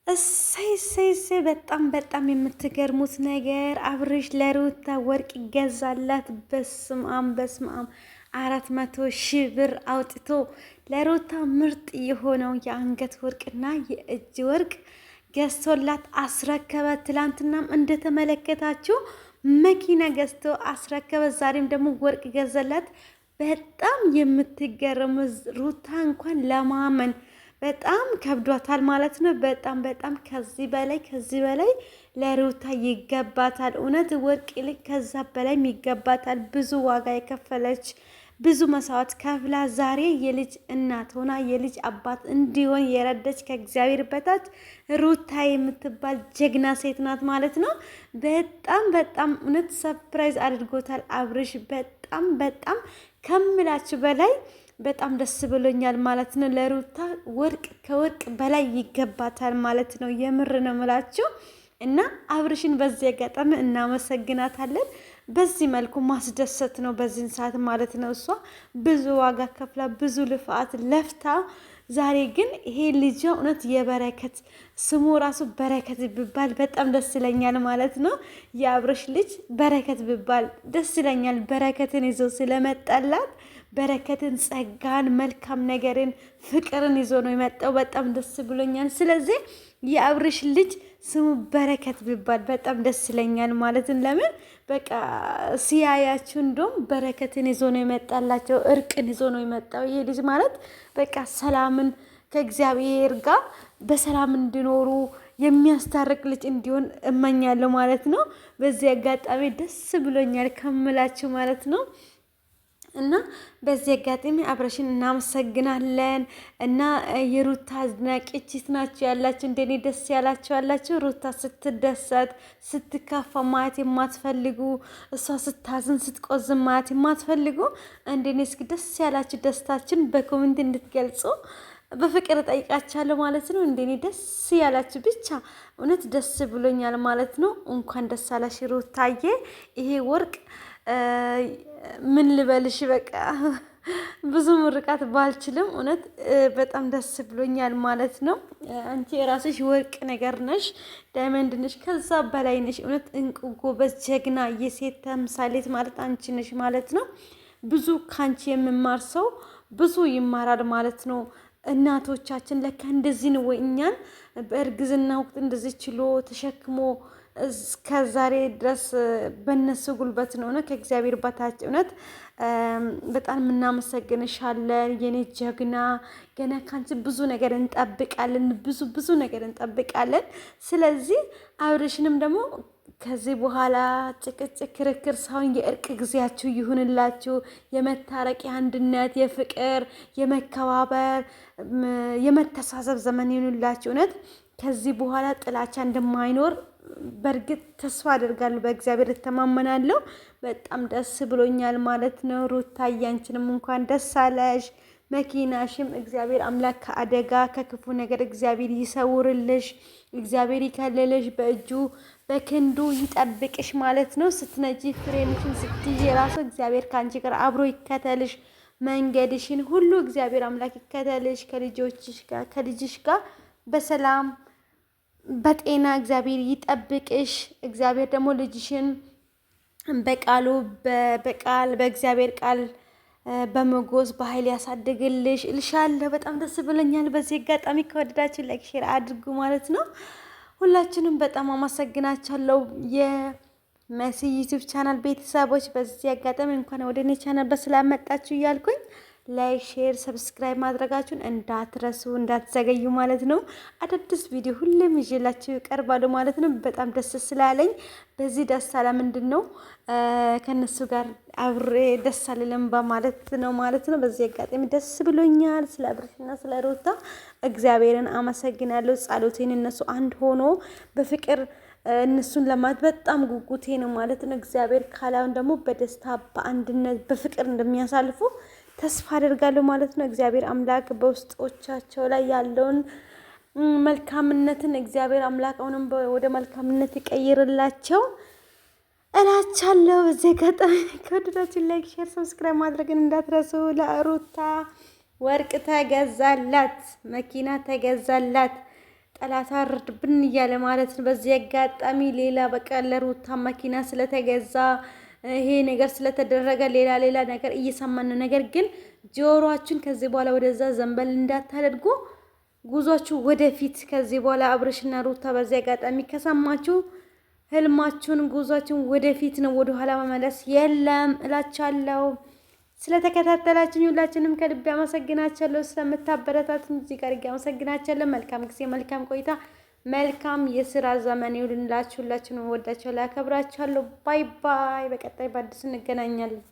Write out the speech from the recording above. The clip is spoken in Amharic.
እሰይ በጣም የምትገርሙት ነገር አብርሽ ለሩታ ወርቅ ይገዛላት። በስማም 400,000 ብር አውጥቶ ለሩታ ምርጥ የሆነው የአንገት ወርቅና የእጅ ወርቅ ገዝቶላት አስረከበ። ትላንትናም እንደተመለከታችሁ መኪና ገዝቶ አስረከበ። ዛሬም ደግሞ ወርቅ ገዘላት። በጣም የምትገርሙ ሩታ እንኳን ለማመን በጣም ከብዷታል ማለት ነው። በጣም ከዚህ በላይ ለሩታ ይገባታል። እውነት ወርቅ ይልቅ ከዛ በላይ ይገባታል። ብዙ ዋጋ የከፈለች ብዙ መስዋዕት ከፍላ ዛሬ የልጅ እናት ሆና የልጅ አባት እንዲሆን የረደች ከእግዚአብሔር በታች ሩታ የምትባል ጀግና ሴት ናት ማለት ነው። በጣም እውነት ሰርፕራይዝ አድርጎታል አብርሽ። በጣም ከምላችሁ በላይ በጣም ደስ ብሎኛል ማለት ነው። ለሩታ ወርቅ ከወርቅ በላይ ይገባታል ማለት ነው። የምር ነው ምላችሁ እና አብርሽን በዚህ አጋጣሚ እናመሰግናታለን። በዚህ መልኩ ማስደሰት ነው በዚህን ሰዓት ማለት ነው። እሷ ብዙ ዋጋ ከፍላ ብዙ ልፋት ለፍታ ዛሬ ግን ይሄ ልጅ እውነት የበረከት ስሙ ራሱ በረከት ቢባል በጣም ደስ ይለኛል ማለት ነው። የአብርሽ ልጅ በረከት ቢባል ደስ ይለኛል። በረከትን ይዞ ስለመጣላት በረከትን፣ ጸጋን፣ መልካም ነገርን፣ ፍቅርን ይዞ ነው የመጣው። በጣም ደስ ብሎኛል። ስለዚህ የአብርሽ ልጅ ስሙ በረከት ቢባል በጣም ደስ ይለኛል ማለትን ለምን በቃ ሲያያችሁ እንደውም በረከትን ይዞ ነው የመጣላቸው። እርቅን ይዞ ነው የመጣው ይሄ ልጅ ማለት በቃ ሰላምን ከእግዚአብሔር ጋር በሰላም እንዲኖሩ የሚያስታርቅ ልጅ እንዲሆን እመኛለሁ ማለት ነው። በዚህ አጋጣሚ ደስ ብሎኛል ከምላችሁ ማለት ነው። እና በዚህ አጋጣሚ አብርሽን እናመሰግናለን። እና የሩታ አድናቂዎች ናችሁ ያላችሁ እንደኔ ደስ ያላችሁ አላችሁ። ሩታ ስትደሰት ስትካፋ ማየት የማትፈልጉ እሷ ስታዝን ስትቆዝም ማየት የማትፈልጉ እንደኔ እስኪ ደስ ያላችሁ ደስታችን በኮሜንት እንድትገልጹ በፍቅር ጠይቃቻለሁ ማለት ነው። እንደኔ ደስ ያላችሁ ብቻ እውነት ደስ ብሎኛል ማለት ነው። እንኳን ደስ አላሽ ሩታዬ። ይሄ ወርቅ ምን ልበልሽ በቃ ብዙ ምርቃት ባልችልም እውነት በጣም ደስ ብሎኛል ማለት ነው። አንቺ የራስሽ ወርቅ ነገር ነሽ፣ ዳይመንድ ነሽ፣ ከዛ በላይ ነሽ። እውነት እንቁ፣ ጎበዝ፣ ጀግና የሴት ተምሳሌት ማለት አንቺ ነሽ ማለት ነው። ብዙ ካንቺ የምማር ሰው ብዙ ይማራል ማለት ነው። እናቶቻችን ለካ እንደዚህ ነው ወይ እኛን በእርግዝና ወቅት እንደዚህ ችሎ ተሸክሞ እስከዛሬ ድረስ በነሱ ጉልበት ነው ከእግዚአብሔር በታች እውነት በጣም እናመሰግንሻለን የኔ ጀግና። ገና ካንቺ ብዙ ነገር እንጠብቃለን፣ ብዙ ነገር እንጠብቃለን። ስለዚህ አብርሽንም ደግሞ ከዚህ በኋላ ጭቅጭቅ፣ ክርክር ሳይሆን የእርቅ ጊዜያችሁ ይሁንላችሁ። የመታረቅ፣ የአንድነት፣ የፍቅር፣ የመከባበር፣ የመተሳሰብ ዘመን ይሁንላችሁ። እውነት ከዚህ በኋላ ጥላቻ እንደማይኖር በእርግጥ ተስፋ አደርጋለሁ። በእግዚአብሔር እተማመናለሁ። በጣም ደስ ብሎኛል ማለት ነው። ሩታዬ አንቺንም እንኳን ደስ አለሽ። መኪናሽም እግዚአብሔር አምላክ ከአደጋ ከክፉ ነገር እግዚአብሔር ይሰውርልሽ፣ እግዚአብሔር ይከልልሽ፣ በእጁ በክንዱ ይጠብቅሽ ማለት ነው። ስትነጂ ፍሬንሽን ስትይዤ ራሱ እግዚአብሔር ከአንቺ ጋር አብሮ ይከተልሽ። መንገድሽን ሁሉ እግዚአብሔር አምላክ ይከተልሽ። ከልጅሽ ጋር በሰላም በጤና እግዚአብሔር ይጠብቅሽ። እግዚአብሔር ደግሞ ልጅሽን በቃሉ በእግዚአብሔር ቃል በመጎዝ በኃይል ያሳድግልሽ እልሻለሁ። በጣም ደስ ብሎኛል። በዚህ አጋጣሚ ከወደዳችሁ ላይክ ሼር አድርጉ ማለት ነው። ሁላችንም በጣም አመሰግናችኋለሁ። የመሲ ዩቲዩብ ቻናል ቤተሰቦች በዚህ አጋጣሚ እንኳን ወደ እኔ ቻናል በሰላም መጣችሁ እያልኩኝ ላይክ ሼር ሰብስክራይብ ማድረጋችሁን እንዳትረሱ እንዳትዘገዩ ማለት ነው። አዳዲስ ቪዲዮ ሁሌም ይዤላችሁ ይቀርባሉ ማለት ነው። በጣም ደስ ስላለኝ በዚህ ደስ አለ ምንድን ነው ከነሱ ጋር አብሬ ደስ አልልም በማለት ነው ማለት ነው። በዚህ አጋጣሚ ደስ ብሎኛል። ስለ አብርሽና ስለ ሩታ እግዚአብሔርን አመሰግናለሁ። ጸሎቴን እነሱ አንድ ሆኖ በፍቅር እነሱን ለማለት በጣም ጉጉቴ ነው ማለት ነው። እግዚአብሔር ካላውን ደግሞ በደስታ በአንድነት በፍቅር እንደሚያሳልፉ ተስፋ አደርጋለሁ ማለት ነው። እግዚአብሔር አምላክ በውስጦቻቸው ላይ ያለውን መልካምነትን እግዚአብሔር አምላክ አሁንም ወደ መልካምነት ይቀይርላቸው እላቻለሁ። በዚህ አጋጣሚ ከወደዳችሁ ላይክ ሼር ሰብስክራይብ ማድረግን እንዳትረሱ። ለሩታ ወርቅ ተገዛላት፣ መኪና ተገዛላት፣ ጠላት አርድብን እያለ ማለት ነው። በዚህ አጋጣሚ ሌላ በቃ ለሩታ መኪና ስለተገዛ ይሄ ነገር ስለተደረገ ሌላ ነገር እየሰማን ነው። ነገር ግን ጆሮአችሁን ከዚህ በኋላ ወደዛ ዘንበል እንዳታደርጉ፣ ጉዟችሁ ወደፊት። ከዚህ በኋላ አብርሽና ሩታ በዚህ አጋጣሚ ከሰማችሁ ህልማችሁን፣ ጉዟችሁን ወደፊት ነው፣ ወደኋላ መመለስ የለም እላቻለሁ። ስለተከታተላችሁኝ ሁላችንም ከልብ አመሰግናችኋለሁ። ስለምታበረታቱኝ እዚህ ጋር አመሰግናችኋለሁ። መልካም ጊዜ፣ መልካም ቆይታ፣ መልካም የስራ ዘመን ይሁንላችሁ። ሁላችሁንም ወዳችኋለሁ፣ አከብራችኋለሁ። ባይ ባይ። በቀጣይ በአዲስ እንገናኛለን።